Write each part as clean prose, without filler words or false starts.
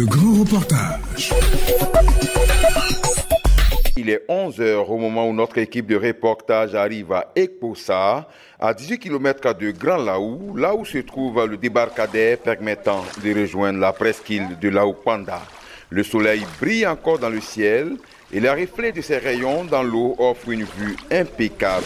Le grand reportage. Il est 11h au moment où notre équipe de reportage arrive à Ekpossa, à 18 km de Grand Laou, là où se trouve le débarcadère permettant de rejoindre la presqu'île de Laou-Panda. Le soleil brille encore dans le ciel et les reflets de ses rayons dans l'eau offrent une vue impeccable.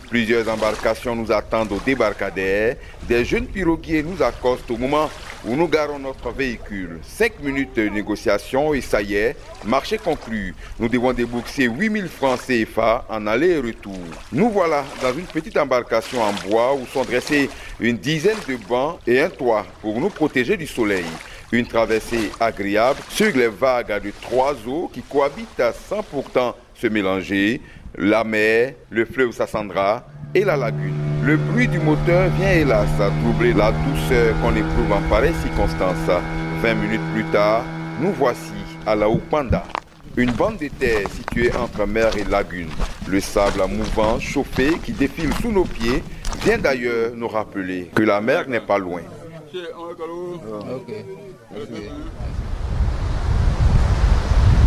Plusieurs embarcations nous attendent au débarcadère. Des jeunes piroguiers nous accostent au moment où nous garons notre véhicule. 5 minutes de négociation et ça y est, marché conclu. Nous devons débourser 8000 francs CFA en aller et retour. Nous voilà dans une petite embarcation en bois où sont dressés une dizaine de bancs et un toit pour nous protéger du soleil. Une traversée agréable sur les vagues de 3 eaux qui cohabitent sans pourtant se mélanger. La mer, le fleuve Sassandra et la lagune. Le bruit du moteur vient hélas troubler la douceur qu'on éprouve en pareille circonstance. 20 minutes plus tard, nous voici à Laou-Panda. Une bande de terre située entre mer et lagune. Le sable mouvant, chauffé, qui défile sous nos pieds, vient d'ailleurs nous rappeler que la mer n'est pas loin.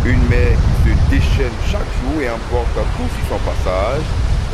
Une mer qui se déchaîne chaque jour et emporte tout sur son passage.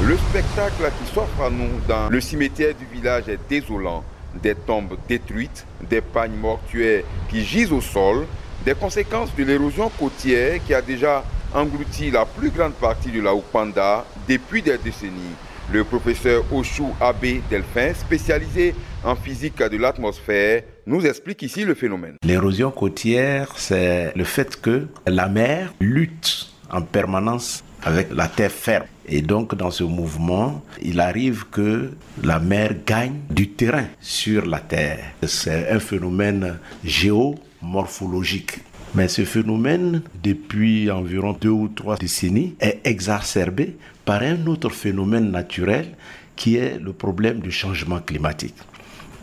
Le spectacle qui s'offre à nous dans le cimetière du village est désolant. Des tombes détruites, des pagnes mortuaires qui gisent au sol, des conséquences de l'érosion côtière qui a déjà englouti la plus grande partie de Laou-Panda depuis des décennies. Le professeur Oshou Abbé Delphin, spécialisé en physique de l'atmosphère, nous explique ici le phénomène. L'érosion côtière, c'est le fait que la mer lutte en permanence avec la terre ferme. Et donc, dans ce mouvement, il arrive que la mer gagne du terrain sur la terre. C'est un phénomène géomorphologique. Mais ce phénomène, depuis environ 2 ou 3 décennies, est exacerbé par un autre phénomène naturel qui est le problème du changement climatique.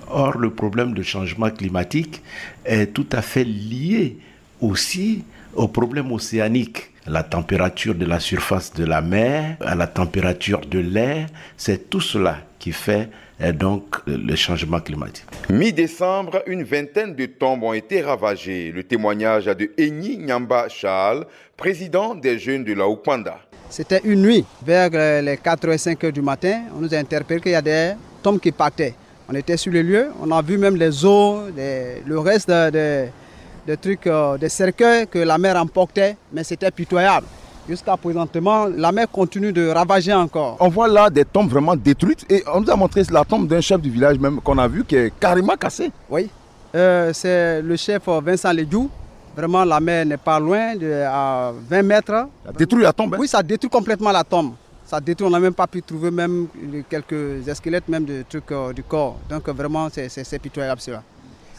Or, le problème du changement climatique est tout à fait lié aussi au problème océanique. La température de la surface de la mer, à la température de l'air, c'est tout cela qui fait donc le changement climatique. Mi-décembre, une vingtaine de tombes ont été ravagées. Le témoignage de Enyi Nyamba Charles, président des jeunes de Laou-Panda. C'était une nuit, vers les 4 et 5 heures du matin, on nous a interpellé qu'il y a des tombes qui partaient. On était sur le lieu, on a vu même les eaux, le reste des trucs, des cercueils que la mer emportait, mais c'était pitoyable. Jusqu'à présentement, la mer continue de ravager encore. On voit là des tombes vraiment détruites et on nous a montré la tombe d'un chef du village même qu'on a vu qui est carrément cassée. Oui, c'est le chef Vincent Ledjou. Vraiment, la mer n'est pas loin, à 20 mètres. Ça détruit la tombe, hein? Oui, ça détruit complètement la tombe. Ça détruit, on n'a même pas pu trouver même quelques squelettes, même de trucs du corps. Donc vraiment, c'est pitoyable cela.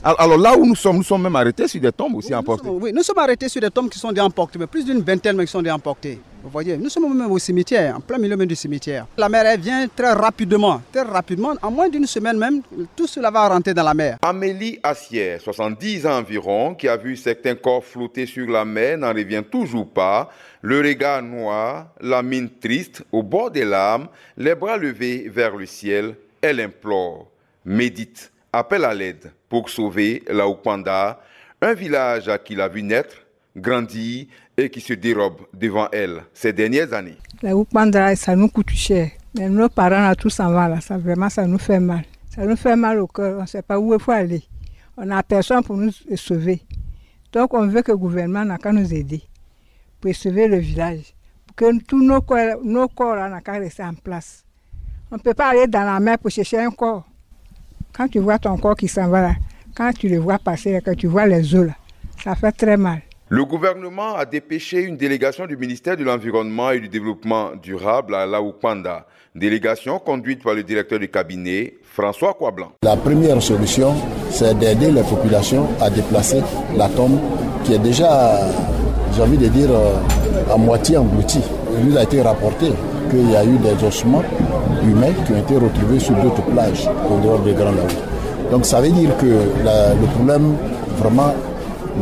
Alors là où nous sommes même arrêtés sur des tombes aussi emportées. Oui, nous sommes arrêtés sur des tombes qui sont déjà emportées, mais plus d'une vingtaine qui sont déjà emportées. Vous voyez, nous sommes même au cimetière, en plein milieu même du cimetière. La mer elle vient très rapidement, en moins d'une semaine même, tout cela va rentrer dans la mer. Amélie Assière, 70 ans environ, qui a vu certains corps flotter sur la mer, n'en revient toujours pas. Le regard noir, la mine triste, au bord des larmes, les bras levés vers le ciel, elle implore, médite, appelle à l'aide pour sauver Laou-Panda, un village qu'il a vu naître, grandir et qui se dérobe devant elle ces dernières années. Laou-Panda, ça nous coûte cher. Mais nos parents, là, tous s'en vont là. Ça nous fait mal. Ça nous fait mal au cœur. On ne sait pas où il faut aller. On n'a personne pour nous sauver. Donc on veut que le gouvernement n'a qu'à nous aider pour sauver le village. Pour que tous nos corps là n'ont qu'à rester en place. On ne peut pas aller dans la mer pour chercher un corps. Quand tu vois ton corps qui s'en va là, quand tu le vois passer, quand tu vois les eaux là, ça fait très mal. Le gouvernement a dépêché une délégation du ministère de l'Environnement et du Développement durable à Laou-Panda. Délégation conduite par le directeur du cabinet, François Coiblanc. La première solution, c'est d'aider les populations à déplacer la tombe qui est déjà, j'ai envie de dire, à moitié engloutie. Il nous a été rapporté qu'il y a eu des ossements humains qui ont été retrouvés sur d'autres plages au dehors des Grands Laous. Donc ça veut dire que le problème, vraiment,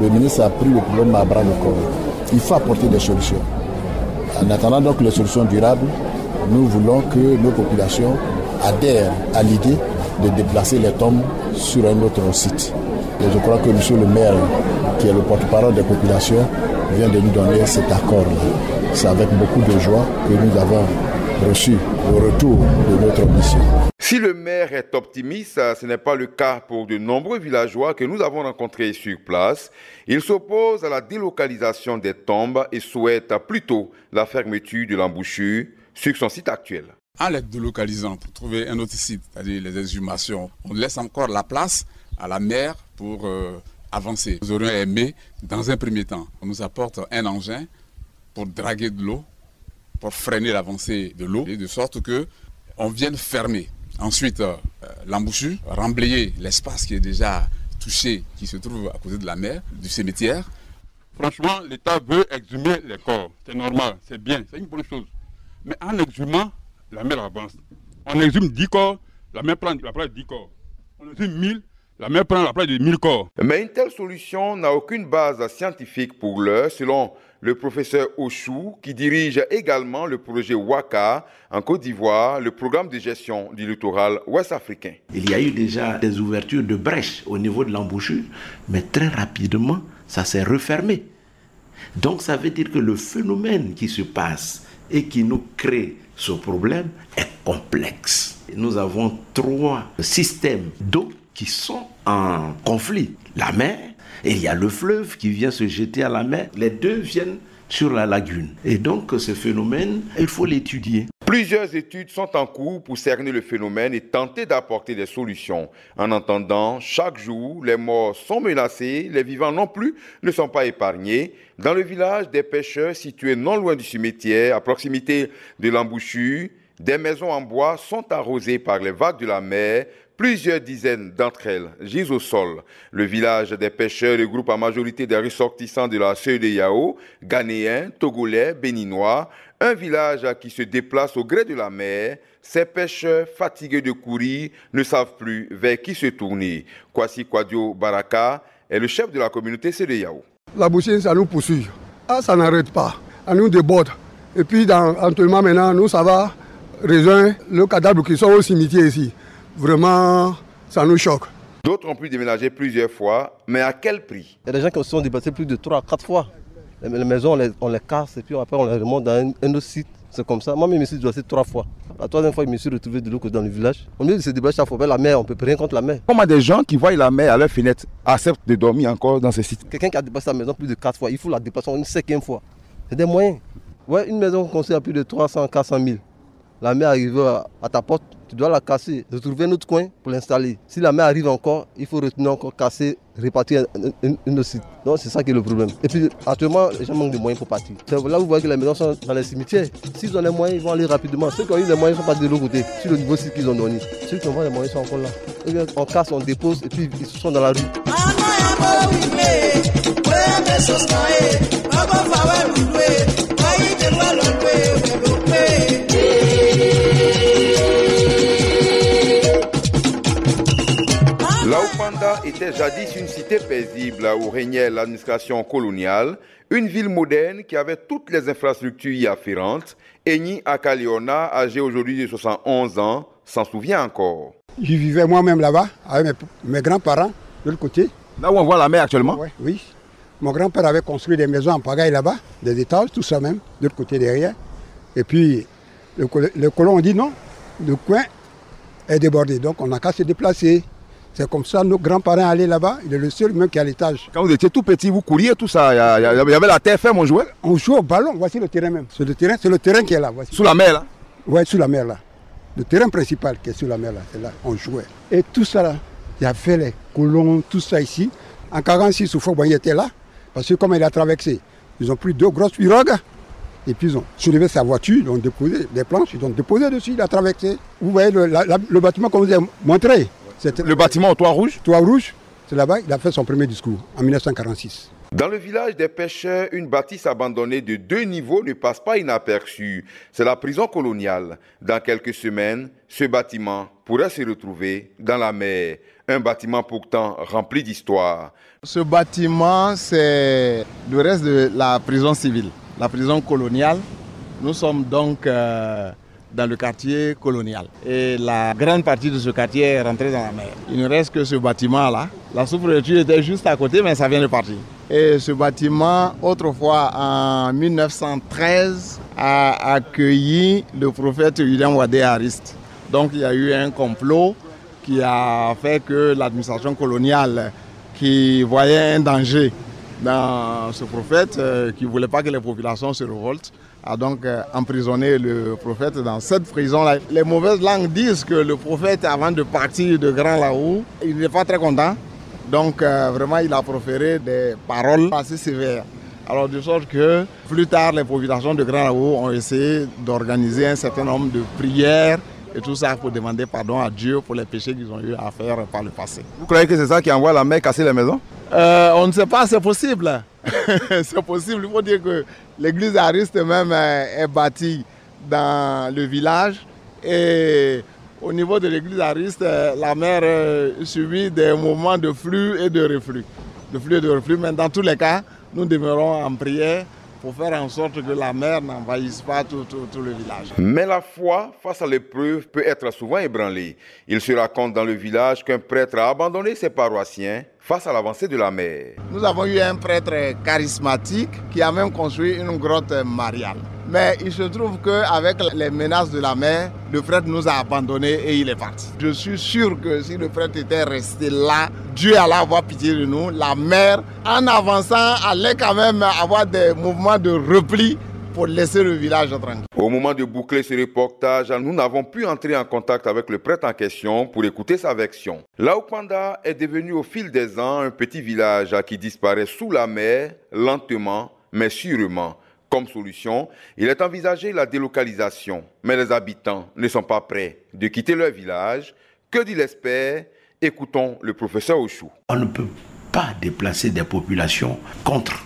le ministre a pris le problème à bras le corps. Il faut apporter des solutions. En attendant donc les solutions durables, nous voulons que nos populations adhèrent à l'idée de déplacer les tombes sur un autre site. Et je crois que monsieur le maire, qui est le porte-parole des populations, vient de nous donner cet accord-là. C'est avec beaucoup de joie que nous avons reçu le retour de notre mission. Si le maire est optimiste, ce n'est pas le cas pour de nombreux villageois que nous avons rencontrés sur place. Ils s'opposent à la délocalisation des tombes et souhaitent plutôt la fermeture de l'embouchure sur son site actuel. En les délocalisant pour trouver un autre site, c'est-à-dire les exhumations, on laisse encore la place à la mer pour avancer. Nous aurions aimé, dans un premier temps, on nous apporte un engin pour draguer de l'eau, pour freiner l'avancée de l'eau, de sorte qu'on vienne fermer. Ensuite, l'embouchure, remblayer l'espace qui est déjà touché, qui se trouve à côté de la mer, du cimetière. Franchement, l'État veut exhumer les corps. C'est normal, c'est bien, c'est une bonne chose. Mais en exhumant, la mer avance. On exhume 10 corps, la mer prend la place de 10 corps. On exhume 1000, la mer prend la place de 1000 corps. Mais une telle solution n'a aucune base scientifique pour l'heure, selon le professeur Ochou, qui dirige également le projet WACA en Côte d'Ivoire, le programme de gestion du littoral ouest-africain. Il y a eu déjà des ouvertures de brèches au niveau de l'embouchure, mais très rapidement, ça s'est refermé. Donc ça veut dire que le phénomène qui se passe et qui nous crée ce problème est complexe. Nous avons 3 systèmes d'eau qui sont en conflit. La mer, et il y a le fleuve qui vient se jeter à la mer. Les deux viennent sur la lagune. Et donc ce phénomène, il faut l'étudier. Plusieurs études sont en cours pour cerner le phénomène et tenter d'apporter des solutions. En attendant, chaque jour, les morts sont menacés, les vivants non plus ne sont pas épargnés. Dans le village des pêcheurs situé non loin du cimetière, à proximité de l'embouchure, des maisons en bois sont arrosées par les vagues de la mer. Plusieurs dizaines d'entre elles gisent au sol. Le village des pêcheurs regroupe en majorité des ressortissants de la CEDEAO, Ghanéens, Togolais, Béninois. Un village qui se déplace au gré de la mer. Ces pêcheurs, fatigués de courir, ne savent plus vers qui se tourner. Kwasi Kwadio Baraka est le chef de la communauté CEDEAO. La bouchée, ça nous poursuit. Ah, ça n'arrête pas. À nous déborde. Et puis, actuellement, maintenant, nous, ça va rejoindre le cadavre qui sont au cimetière ici. Vraiment, ça nous choque. D'autres ont pu déménager plusieurs fois, mais à quel prix? Il y a des gens qui se sont déplacés plus de 3 à 4 fois. Les maisons, on les casse et puis après on les remonte dans un autre site. C'est comme ça. Moi-même, je me suis déplacé 3 fois. La 3e fois, je me suis retrouvé de l'autre côté dans le village. Au lieu de se déplacer chaque fois, la mer, on ne peut rien contre la mer. Comment des gens qui voient la mer à leur fenêtre acceptent de dormir encore dans ces sites? Quelqu'un qui a dépassé sa maison plus de 4 fois, il faut la dépasser une 5e fois. C'est des moyens. Ouais, une maison construite à plus de 300, 400 000. La mer arrive à ta porte, tu dois la casser, retrouver un autre coin pour l'installer. Si la mer arrive encore, il faut retenir encore, casser, répartir un autre site. Donc c'est ça qui est le problème. Et puis actuellement, les gens manquent de moyens pour partir. C'est là où vous voyez que les maisons sont dans les cimetières. S'ils ont les moyens, ils vont aller rapidement. Ceux qui ont eu les moyens ne sont pas de l'autre côté, sur le niveau site qu'ils ont donné. Ceux qui ont les moyens sont encore là. Et bien, on casse, on dépose et puis ils sont dans la rue. Laopanda était jadis une cité paisible où régnait l'administration coloniale, une ville moderne qui avait toutes les infrastructures y afférentes. Eni Akaleona, âgé aujourd'hui de 71 ans, s'en souvient encore. Je vivais moi-même là-bas avec mes grands-parents de l'autre côté. Là où on voit la mer actuellement? Ouais, oui. Mon grand-père avait construit des maisons en pagaille là-bas, des étages, tout ça même, de l'autre côté derrière. Et puis, les colons ont dit non, le coin est débordé, donc on n'a qu'à se déplacer. C'est comme ça, nos grands-parents allaient là-bas, il est le seul même qui a l'étage. Quand vous étiez tout petit, vous couriez tout ça, il y avait la terre ferme, on jouait? On jouait au ballon, voici le terrain même. C'est le terrain qui est là. Voici. Sous la mer là? Oui, sous la mer là. Le terrain principal qui est sous la mer là, c'est là, on jouait. Et tout ça là, il y avait les colons, tout ça ici. En 1946, Soufouboigny était là, parce que comme il a traversé, ils ont pris 2 grosses pirogues, et puis ils ont soulevé sa voiture, ils ont déposé des planches, ils ont déposé dessus, il a traversé. Vous voyez le bâtiment qu'on vous a montré? Le bâtiment au toit rouge? Toit rouge, c'est là-bas, il a fait son premier discours, en 1946. Dans le village des pêcheurs, une bâtisse abandonnée de 2 niveaux ne passe pas inaperçue. C'est la prison coloniale. Dans quelques semaines, ce bâtiment pourrait se retrouver dans la mer. Un bâtiment pourtant rempli d'histoire. Ce bâtiment, c'est le reste de la prison civile, la prison coloniale. Nous sommes donc dans le quartier colonial. Et la grande partie de ce quartier est rentrée dans la mer. Il ne reste que ce bâtiment-là. La sous-préfecture était juste à côté, mais ça vient de partir. Et ce bâtiment, autrefois en 1913, a accueilli le prophète William Wadé Ariste. Donc il y a eu un complot qui a fait que l'administration coloniale, qui voyait un danger dans ce prophète, qui ne voulait pas que les populations se révoltent, a donc emprisonné le prophète dans cette prison-là. Les mauvaises langues disent que le prophète, avant de partir de Grand Laou, il n'est pas très content. Donc vraiment, il a proféré des paroles assez sévères. Alors de sorte que plus tard, les populations de Grand Laou ont essayé d'organiser un certain nombre de prières et tout ça pour demander pardon à Dieu pour les péchés qu'ils ont eu à faire par le passé. Vous croyez que c'est ça qui envoie la mer casser les maisons? On ne sait pas, c'est possible. C'est possible. Il faut dire que l'église Ariste même est bâtie dans le village. Et au niveau de l'église Ariste, la mer subit des mouvements de flux et de reflux. Mais dans tous les cas, nous demeurons en prière pour faire en sorte que la mer n'envahisse pas tout le village. Mais la foi face à l'épreuve peut être souvent ébranlée. Il se raconte dans le village qu'un prêtre a abandonné ses paroissiens face à l'avancée de la mer. Nous avons eu un prêtre charismatique qui a même construit une grotte mariale. Mais il se trouve qu'avec les menaces de la mer, le prêtre nous a abandonnés et il est parti. Je suis sûr que si le prêtre était resté là, Dieu allait avoir pitié de nous. La mer, en avançant, allait quand même avoir des mouvements de repli pour laisser le village tranquille. Au moment de boucler ce reportage, nous n'avons pu entrer en contact avec le prêtre en question pour écouter sa version. Laoupanda est devenu au fil des ans un petit village qui disparaît sous la mer, lentement mais sûrement. Comme solution, il est envisagé la délocalisation, mais les habitants ne sont pas prêts de quitter leur village. Que dit l'expert? Écoutons le professeur Ochou. On ne peut pas déplacer des populations contre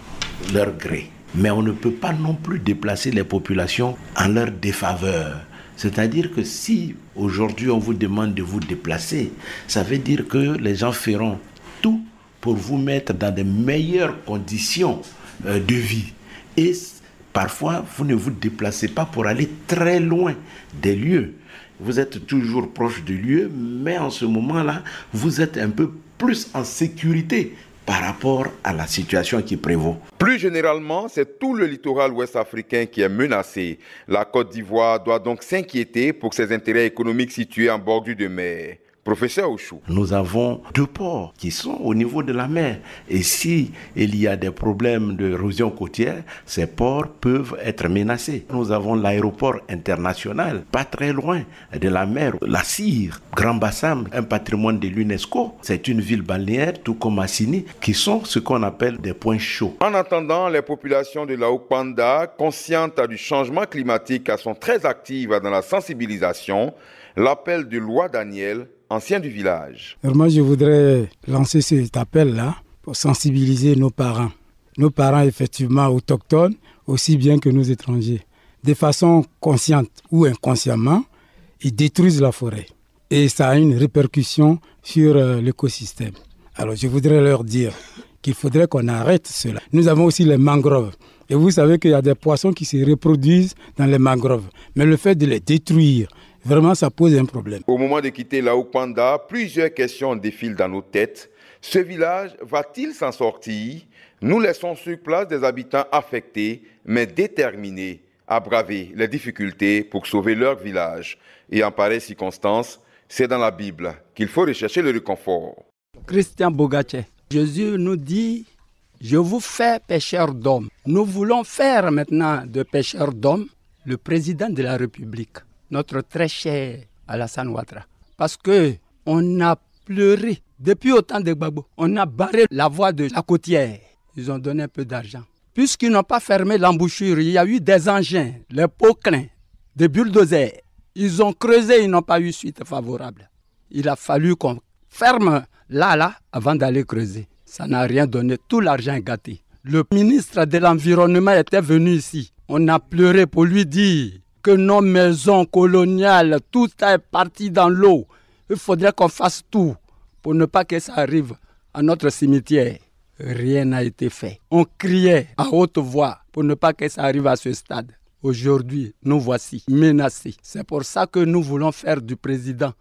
leur gré, mais on ne peut pas non plus déplacer les populations en leur défaveur. C'est-à-dire que si aujourd'hui on vous demande de vous déplacer, ça veut dire que les gens feront tout pour vous mettre dans de meilleures conditions de vie. Et parfois, vous ne vous déplacez pas pour aller très loin des lieux. Vous êtes toujours proche du lieu, mais en ce moment-là, vous êtes un peu plus en sécurité par rapport à la situation qui prévaut. Plus généralement, c'est tout le littoral ouest africain qui est menacé. La Côte d'Ivoire doit donc s'inquiéter pour ses intérêts économiques situés en bordure de mer. Professeur Ochou. Nous avons 2 ports qui sont au niveau de la mer. Et si il y a des problèmes d'érosion côtière, ces ports peuvent être menacés. Nous avons l'aéroport international, pas très loin de la mer, la Cire, Grand Bassam, un patrimoine de l'UNESCO. C'est une ville balnéaire, tout comme Assini, qui sont ce qu'on appelle des points chauds. En attendant, les populations de Laoupanda, conscientes du changement climatique, sont très actives dans la sensibilisation. L'appel de Loi Daniel, ancien du village. Alors moi, je voudrais lancer cet appel-là pour sensibiliser nos parents. Nos parents, effectivement, autochtones, aussi bien que nos étrangers. De façon consciente ou inconsciemment, ils détruisent la forêt. Et ça a une répercussion sur l'écosystème. Alors je voudrais leur dire qu'il faudrait qu'on arrête cela. Nous avons aussi les mangroves. Et vous savez qu'il y a des poissons qui se reproduisent dans les mangroves. Mais le fait de les détruire, vraiment, ça pose un problème. Au moment de quitter Laoupanda, plusieurs questions défilent dans nos têtes. Ce village va-t-il s'en sortir? Nous laissons sur place des habitants affectés, mais déterminés à braver les difficultés pour sauver leur village. Et en pareille circonstance, c'est dans la Bible qu'il faut rechercher le réconfort. Christian Bogache, Jésus nous dit: je vous fais pêcheurs d'hommes. Nous voulons faire maintenant de pêcheurs d'hommes le président de la République, notre très cher Alassane Ouattara. Parce qu'on a pleuré depuis autant de Gbagbo. On a barré la voie de la côtière. Ils ont donné un peu d'argent. Puisqu'ils n'ont pas fermé l'embouchure, il y a eu des engins, les poquelins, des bulldozers. Ils ont creusé, ils n'ont pas eu suite favorable. Il a fallu qu'on ferme là, avant d'aller creuser. Ça n'a rien donné, tout l'argent est gâté. Le ministre de l'Environnement était venu ici. On a pleuré pour lui dire que nos maisons coloniales, tout est parti dans l'eau. Il faudrait qu'on fasse tout pour ne pas que ça arrive à notre cimetière. Rien n'a été fait. On criait à haute voix pour ne pas que ça arrive à ce stade. Aujourd'hui, nous voici menacés. C'est pour ça que nous voulons faire du président.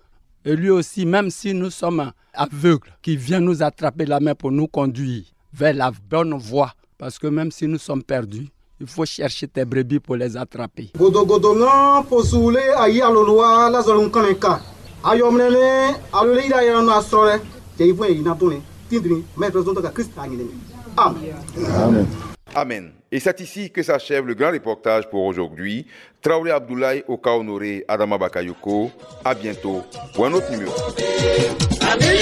Et lui aussi, même si nous sommes aveugles, qui vient nous attraper la main pour nous conduire vers la bonne voie. Parce que même si nous sommes perdus, il faut chercher tes brebis pour les attraper. Amen. Amen. Et c'est ici que s'achève le grand reportage pour aujourd'hui. Traoré Abdoulaye, Oka Honoré, Adama Bakayoko. À bientôt pour un autre numéro. Ami